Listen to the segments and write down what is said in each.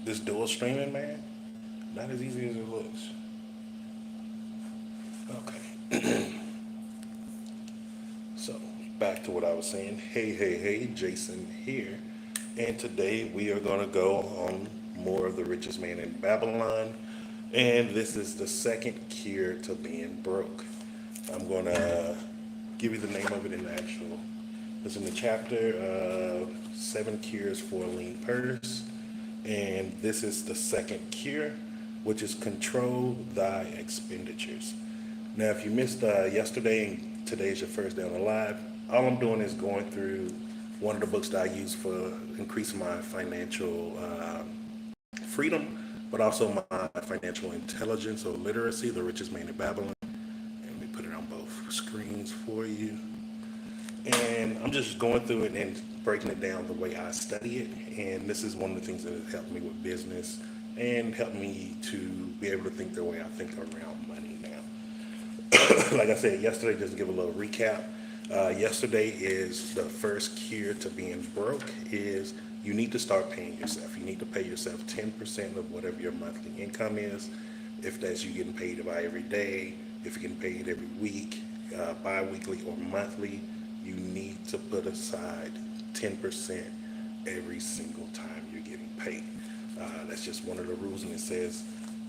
This dual streaming, man, not as easy as it looks. Okay. So, back to what I was saying. Hey, Jason here. And today we are going to go on more of the richest man in Babylon. And this is the second cure to being broke. I'm going to give you the name of it in the actual. It's in the chapter, Seven Cures for a Lean Purse. And this is the second cure, which is control thy expenditures. Now, if you missed yesterday and today's your first day on the live, all I'm doing is going through one of the books that I use for increasing my financial freedom, but also my financial intelligence or literacy, The Richest Man in Babylon. And we put it on both screens for you. And I'm just going through it and breaking it down the way I study it. And this is one of the things that has helped me with business and helped me to be able to think the way I think around money now. Like I said yesterday, just to give a little recap, yesterday is the first cure to being broke is you need to start paying yourself. You need to pay yourself 10% of whatever your monthly income is. If that's you getting paid by every day, if you're getting paid every week, bi-weekly or monthly, you need to put aside 10% every single time you're getting paid. That's just one of the rules, and it says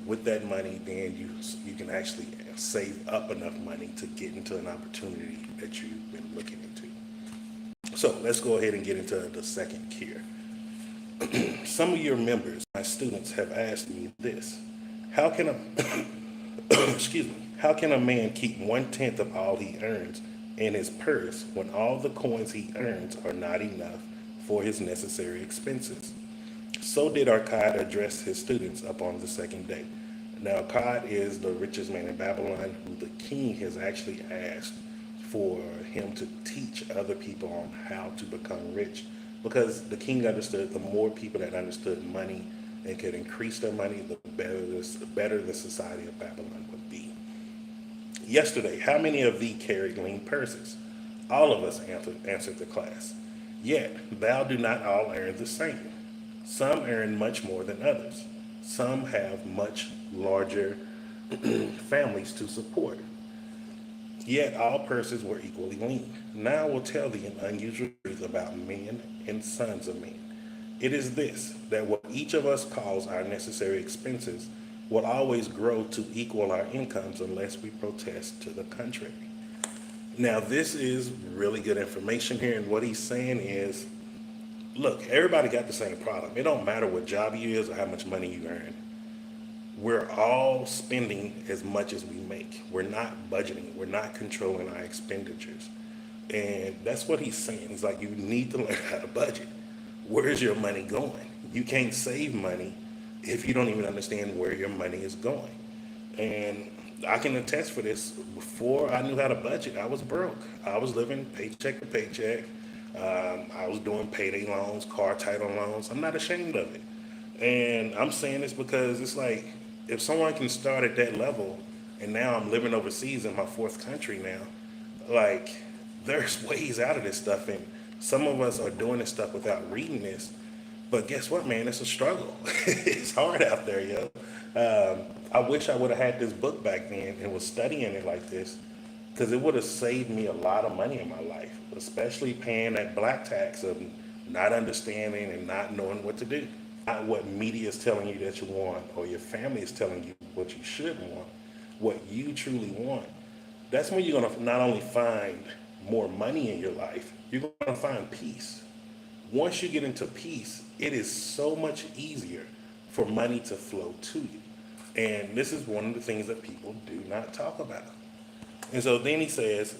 with that money, then you can actually save up enough money to get into an opportunity that you've been looking into. So let's go ahead and get into the second cure. Some of your members, my students, have asked me this: How can a excuse me? How can a man keep 1/10 of all he earns in his purse when all the coins he earns are not enough for his necessary expenses? So did Akkad address his students upon the second day. Now, Akkad is the richest man in Babylon, who the king has actually asked for him to teach other people on how to become rich, because the king understood the more people that understood money and could increase their money, the better the society of Babylon would be. Yesterday, how many of thee carried lean purses? All of us answered the class. Yet thou do not all earn the same. Some earn much more than others. Some have much larger families to support. Yet all purses were equally lean. Now I will tell thee an unusual truth about men and sons of men. It is this, that what each of us calls our necessary expenses will always grow to equal our incomes unless we protest to the contrary. Now, this is really good information here, and what he's saying is, look, everybody got the same problem. It don't matter what job you is or how much money you earn. We're all spending as much as we make. We're not budgeting. We're not controlling our expenditures. And that's what he's saying. He's like, you need to learn how to budget. Where's your money going? You can't save money if you don't even understand where your money is going. And I can attest for this. Before I knew how to budget, I was broke. I was living paycheck to paycheck. I was doing payday loans, car title loans. I'm not ashamed of it. And I'm saying this because it's like, if someone can start at that level, and now I'm living overseas in my fourth country now, like, there's ways out of this stuff. And some of us are doing this stuff without reading this. But guess what, man? It's a struggle. It's hard out there, yo. I wish I would have had this book back then and was studying it like this, because it would have saved me a lot of money in my life, especially paying that black tax of not understanding and not knowing what to do. Not what media is telling you that you want, or your family is telling you what you should want, what you truly want. That's when you're going to not only find more money in your life, you're going to find peace. Once you get into peace, it is so much easier for money to flow to you. And this is one of the things that people do not talk about. And so then he says,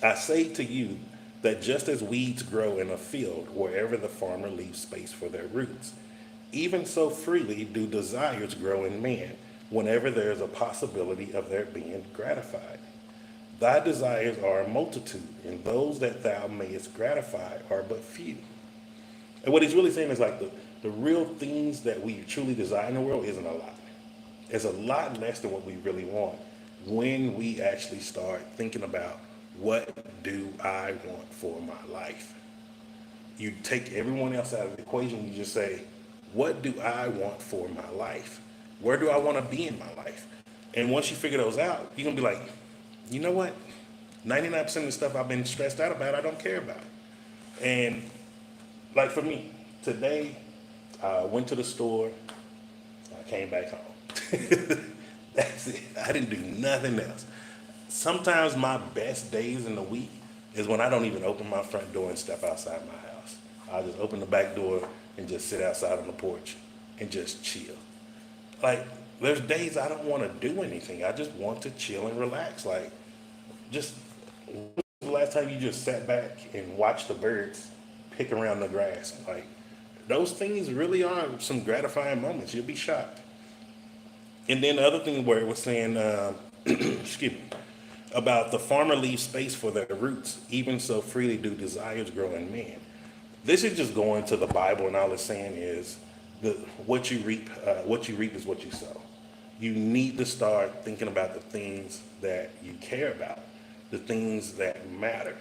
I say to you that just as weeds grow in a field wherever the farmer leaves space for their roots, even so freely do desires grow in man whenever there is a possibility of their being gratified. Thy desires are a multitude, and those that thou mayest gratify are but few. And what he's really saying is like the real things that we truly desire in the world isn't a lot. It's a lot less than what we really want when we actually start thinking about, what do I want for my life? You take everyone else out of the equation. You just say, what do I want for my life? Where do I want to be in my life? And once you figure those out, you're going to be like, you know what? 99% of the stuff I've been stressed out about, I don't care about. And like for me, today, I went to the store, I came back home. That's it. I didn't do nothing else. Sometimes my best days in the week is when I don't even open my front door and step outside my house. I just open the back door and just sit outside on the porch and just chill. Like, there's days I don't want to do anything. I just want to chill and relax. Like, just when was the last time you just sat back and watched the birds pick around the grass? Like, those things really are some gratifying moments. You'll be shocked. And then the other thing where it was saying, excuse me, about the farmer leaves space for their roots, even so freely do desires grow in man. This is just going to the Bible, and all it's saying is what you reap is what you sow. You need to start thinking about the things that you care about, the things that matter.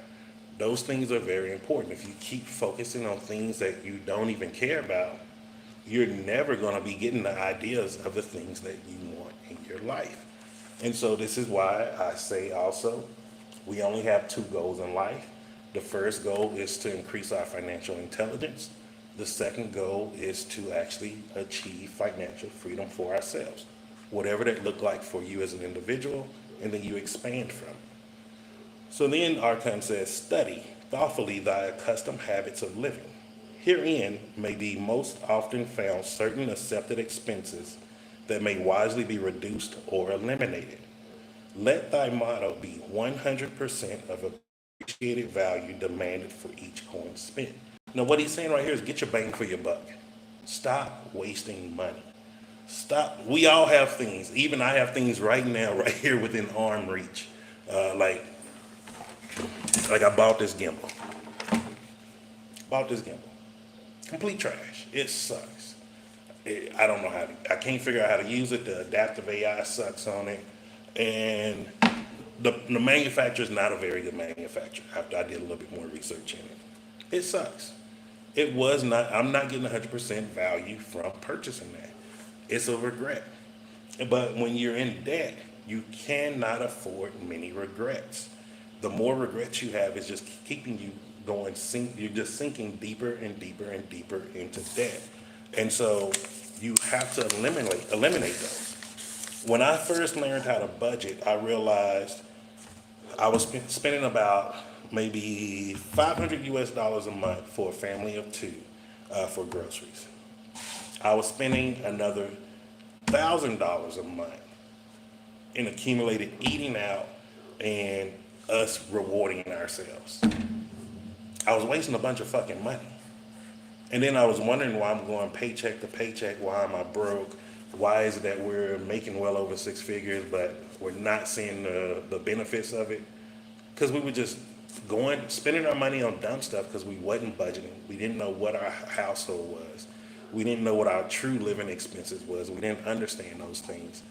Those things are very important. If you keep focusing on things that you don't even care about, you're never going to be getting the ideas of the things that you want in your life. And so this is why I say also, we only have two goals in life. The first goal is to increase our financial intelligence. The second goal is to actually achieve financial freedom for ourselves, whatever that look like for you as an individual, and then you expand from. So then Archon says, study thoughtfully thy accustomed habits of living. Herein may be most often found certain accepted expenses that may wisely be reduced or eliminated. Let thy motto be 100% of appreciated value demanded for each coin spent. Now, what he's saying right here is get your bang for your buck. Stop wasting money. Stop. We all have things. Even I have things right now, right here within arm reach. Like I bought this gimbal. Complete trash. It sucks. I don't know I can't figure out how to use it. The adaptive AI sucks on it. And the manufacturer is not a very good manufacturer after I did a little bit more research in it. It sucks. I'm not getting 100% value from purchasing that. It's a regret. But when you're in debt, you cannot afford many regrets. The more regrets you have is just keeping you you're just sinking deeper and deeper and deeper into debt. And so you have to eliminate those. When I first learned how to budget, I realized I was spending about maybe $500 a month for a family of two for groceries. I was spending another $1,000 a month in accumulated eating out and us rewarding ourselves. I was wasting a bunch of fucking money. And then I was wondering why I'm going paycheck to paycheck. Why am I broke? Why is it that we're making well over six figures, but we're not seeing the benefits of it? Because we were just spending our money on dumb stuff because we wasn't budgeting. We didn't know what our household was. We didn't know what our true living expenses was. We didn't understand those things.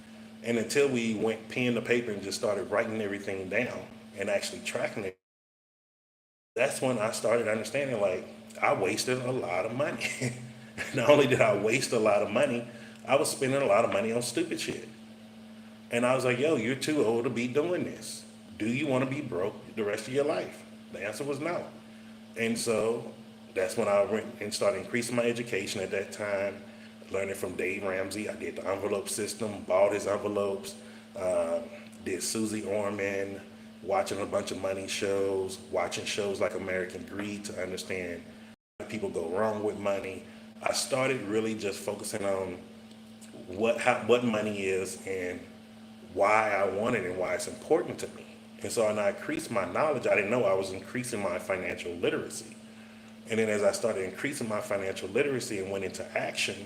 And until we went pen to paper and just started writing everything down and actually tracking it, that's when I started understanding, like, I wasted a lot of money. Not only did I waste a lot of money, I was spending a lot of money on stupid shit. And I was like, yo, you're too old to be doing this. Do you want to be broke the rest of your life? The answer was no. And so that's when I went and started increasing my education at that time, learning from Dave Ramsey. I did the envelope system, bought his envelopes, did Susie Orman, watching a bunch of money shows, watching shows like American Greed to understand how people go wrong with money. I started really just focusing on what money is and why I want it and why it's important to me. And so when I increased my knowledge, I didn't know I was increasing my financial literacy. And then as I started increasing my financial literacy and went into action,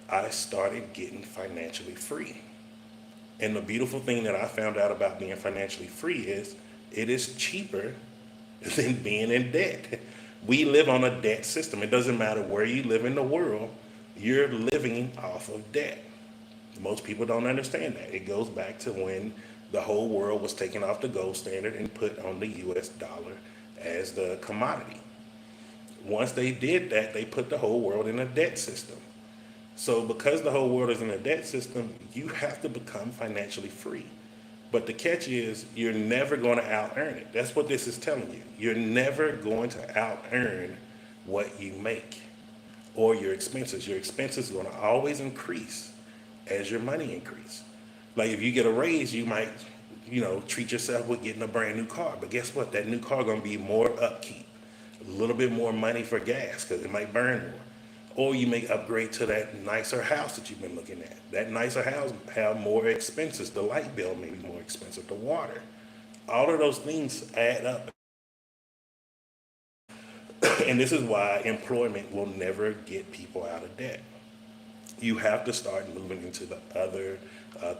I started getting financially free. And the beautiful thing that I found out about being financially free is it is cheaper than being in debt. We live on a debt system. It doesn't matter where you live in the world, you're living off of debt. Most people don't understand that. It goes back to when the whole world was taken off the gold standard and put on the US dollar as the commodity. once they did that, they put the whole world in a debt system. So because the whole world is in a debt system, you have to become financially free. But the catch is you're never going to out earn it. That's what this is telling you. You're never going to out earn what you make or your expenses. Your expenses are going to always increase as your money increase. Like if you get a raise, you might, treat yourself with getting a brand new car. But guess what? That new car going to be more upkeep, a little bit more money for gas because it might burn more. Or you may upgrade to that nicer house that you've been looking at. That nicer house have more expenses. The light bill may be more expensive. The water. All of those things add up. And this is why employment will never get people out of debt. You have to start moving into the other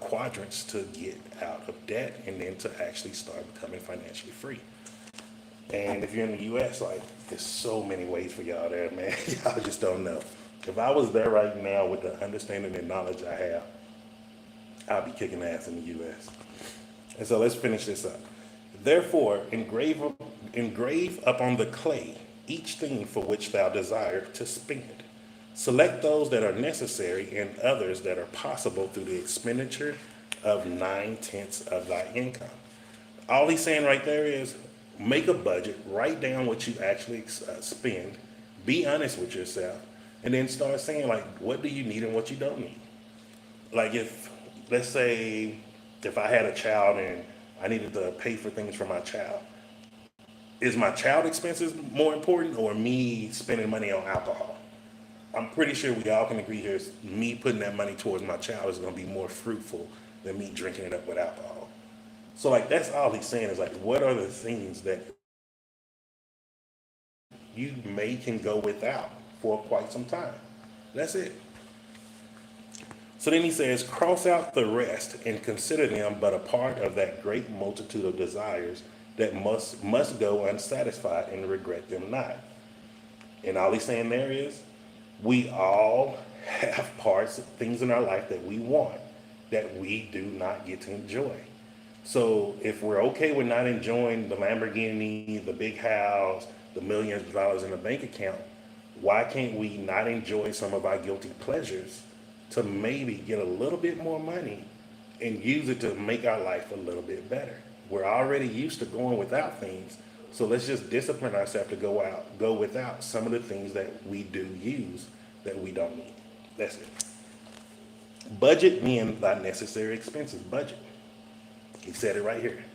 quadrants to get out of debt and then to actually start becoming financially free. And if you're in the U.S., like, there's so many ways for y'all there, man. Y'all just don't know. If I was there right now with the understanding and knowledge I have, I'll be kicking ass in the U.S. And so let's finish this up. Therefore, engrave upon the clay each thing for which thou desire to spend. Select those that are necessary and others that are possible through the expenditure of 9/10 of thy income. All he's saying right there is make a budget, write down what you actually spend, be honest with yourself, and then start saying, like, what do you need and what you don't need. Like if, let's say, if I had a child and I needed to pay for things for my child, is my child expenses more important or me spending money on alcohol? I'm pretty sure we all can agree here, me putting that money towards my child is going to be more fruitful than me drinking it up with alcohol. So like that's all he's saying is like, what are the things that you can go without for quite some time? That's it. So then he says, cross out the rest and consider them but a part of that great multitude of desires that must go unsatisfied and regret them not. And all he's saying there is, we all have parts of things in our life that we want that we do not get to enjoy. So if we're okay with not enjoying the Lamborghini, the big house, the millions of dollars in the bank account, why can't we not enjoy some of our guilty pleasures to maybe get a little bit more money and use it to make our life a little bit better? We're already used to going without things, so let's just discipline ourselves to go without some of the things that we do use that we don't need. That's it. Budget being thy necessary expenses. Budget. He said it right here.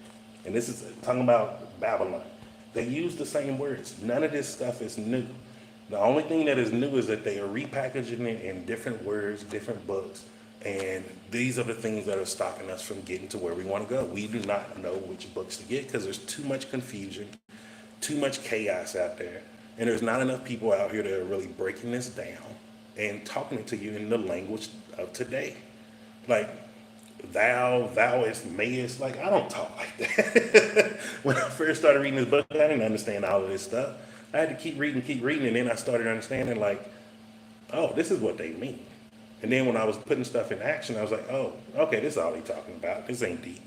And this is talking about Babylon. They use the same words. None of this stuff is new. The only thing that is new is that they are repackaging it in different words, different books. And these are the things that are stopping us from getting to where we want to go. We do not know which books to get because there's too much confusion, too much chaos out there. And there's not enough people out here that are really breaking this down and talking to you in the language of today. Like, thouest, mayest, like, I don't talk like that. When I first started reading this book, I didn't understand all of this stuff. I had to keep reading, and then I started understanding, like, oh, this is what they mean. And then when I was putting stuff in action, I was like, oh, okay, this is all he's talking about. This ain't deep.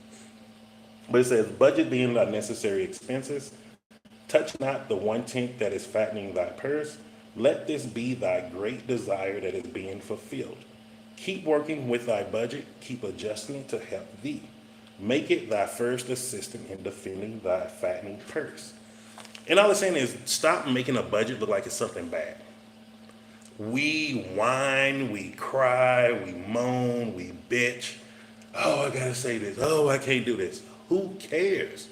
But it says, budget being thy necessary expenses, touch not the 1/10 that is fattening thy purse. Let this be thy great desire that is being fulfilled. Keep working with thy budget, keep adjusting it to help thee. Make it thy first assistant in defending thy fattening purse. And all it's saying is stop making a budget look like it's something bad. We whine, we cry, we moan, we bitch. Oh, I gotta say this. Oh, I can't do this. Who cares?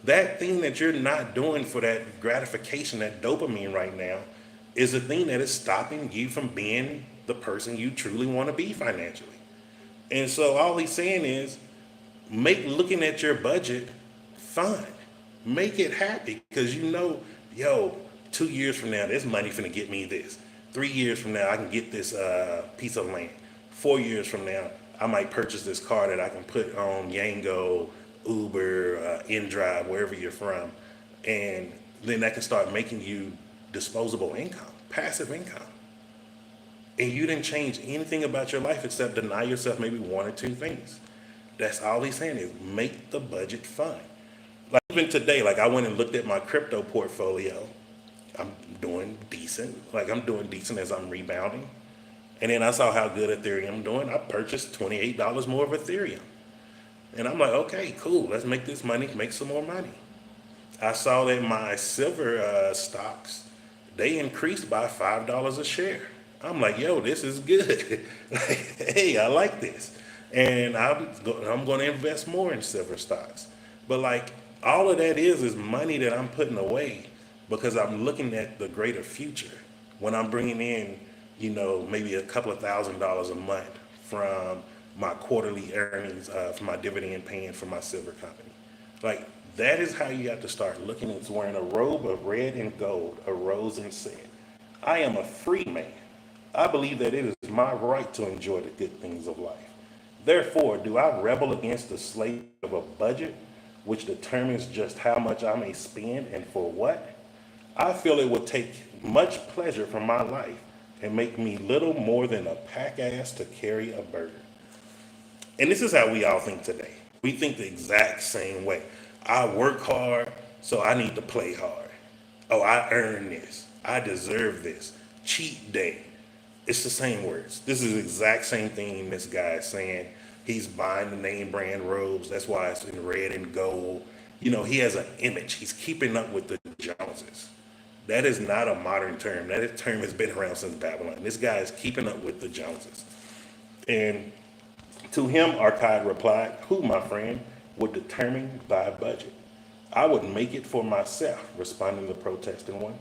That thing that you're not doing for that gratification, that dopamine right now, is the thing that is stopping you from being the person you truly want to be financially. And so all he's saying is make looking at your budget fun. Make it happy because you know, yo, 2 years from now, this money finna get me this. 3 years from now, I can get this piece of land. 4 years from now, I might purchase this car that I can put on Yango, Uber, InDrive, wherever you're from. And then that can start making you disposable income, passive income. And you didn't change anything about your life except deny yourself maybe one or two things. That's all he's saying is make the budget fun. Like even today, like I went and looked at my crypto portfolio. I'm doing decent. Like I'm doing decent as I'm rebounding. And then I saw how good Ethereum doing. I purchased $28 more of Ethereum. And I'm like, okay, cool. Let's make this money, make some more money. I saw that my silver stocks, they increased by $5 a share. I'm like, yo, this is good. Like, hey, I like this. And I'm going to invest more in silver stocks. But like, all of that is money that I'm putting away because I'm looking at the greater future. When I'm bringing in, maybe a couple of $1,000s a month from my quarterly earnings, from my dividend paying for my silver company. Like, that is how you have to start looking. It's wearing a robe of red and gold, arose and said, I am a free man. I believe that it is my right to enjoy the good things of life. Therefore, do I rebel against the slave of a budget, which determines just how much I may spend and for what? I feel it would take much pleasure from my life and make me little more than a pack ass to carry a burden. And this is how we all think today. We think the exact same way. I work hard, so I need to play hard. Oh, I earn this. I deserve this. Cheat day. It's the same words. This is the exact same thing this guy is saying. He's buying the name brand robes. That's why it's in red and gold. He has an image. He's keeping up with the Joneses. That is not a modern term. That term has been around since Babylon. This guy is keeping up with the Joneses. And to him, Arcade replied, who, my friend, would determine thy budget? I would make it for myself, responding the protesting one.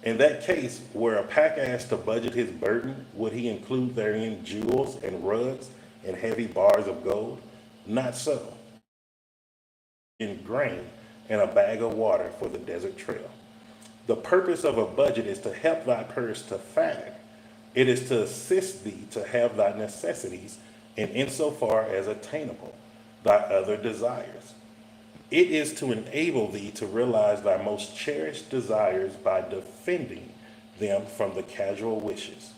In that case, were a pack ass to budget his burden, would he include therein jewels and rugs and heavy bars of gold? Not so. In grain and a bag of water for the desert trail. The purpose of a budget is to help thy purse to fatten. It is to assist thee to have thy necessities, and insofar as attainable, thy other desires. It is to enable thee to realize thy most cherished desires by defending them from the casual wishes.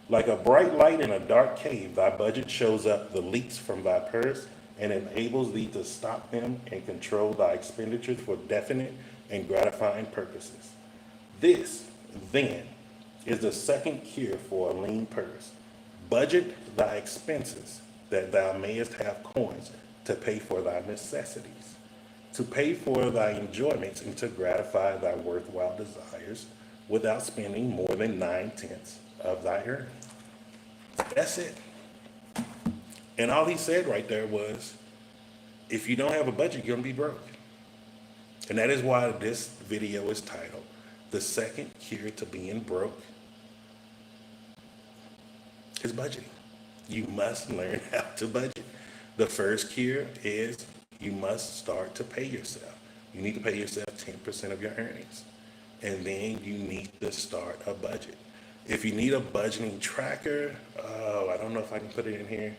Like a bright light in a dark cave, thy budget shows up the leaks from thy purse and enables thee to stop them and control thy expenditures for definite and gratifying purposes. This, then, is the second cure for a lean purse. Budget thy expenses, that thou mayest have coins to pay for thy necessities, to pay for thy enjoyments, and to gratify thy worthwhile desires without spending more than 9/10 of thy earnings. That's it. And all he said right there was, if you don't have a budget, you're gonna be broke. And that is why this video is titled, The Second Cure to Being Broke is Budgeting. You must learn how to budget. The first cure is you must start to pay yourself. You need to pay yourself 10% of your earnings. And then you need to start a budget. If you need a budgeting tracker, I don't know if I can put it in here.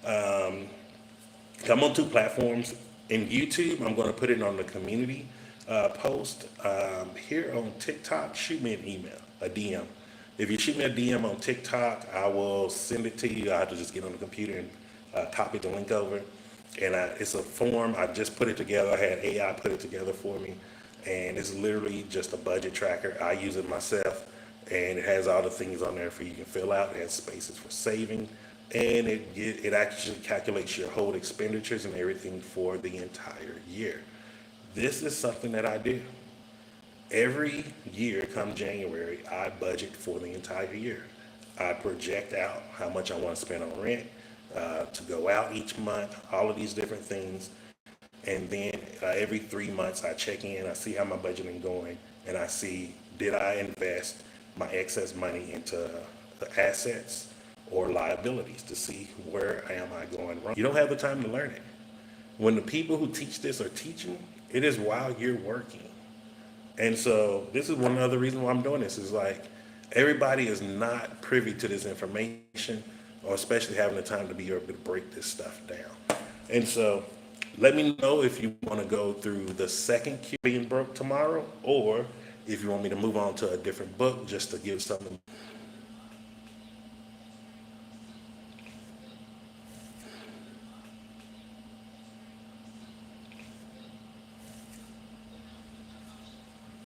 I'm on 2 platforms. In YouTube, I'm going to put it on the community post. Here on TikTok, shoot me an email, a DM. If you shoot me a DM on TikTok, I will send it to you. I have to just get on the computer and copy the link over. And it's a form. I just put it together. I had AI put it together for me. And it's literally just a budget tracker. I use it myself. And it has all the things on there for you can fill out. It has spaces for saving. And it actually calculates your whole expenditures and everything for the entire year. This is something that I do. Every year come January, I budget for the entire year. I project out how much I want to spend on rent, to go out each month, all of these different things. And then every 3 months I check in, I see how my budgeting going, and I see, did I invest my excess money into the assets or liabilities to see where am I going wrong. You don't have the time to learn it. When the people who teach this are teaching, it is while you're working. And so this is one other reason why I'm doing this is like everybody is not privy to this information, or especially having the time to be able to break this stuff down. And so let me know if you want to go through the second Being Broke tomorrow, or if you want me to move on to a different book just to give something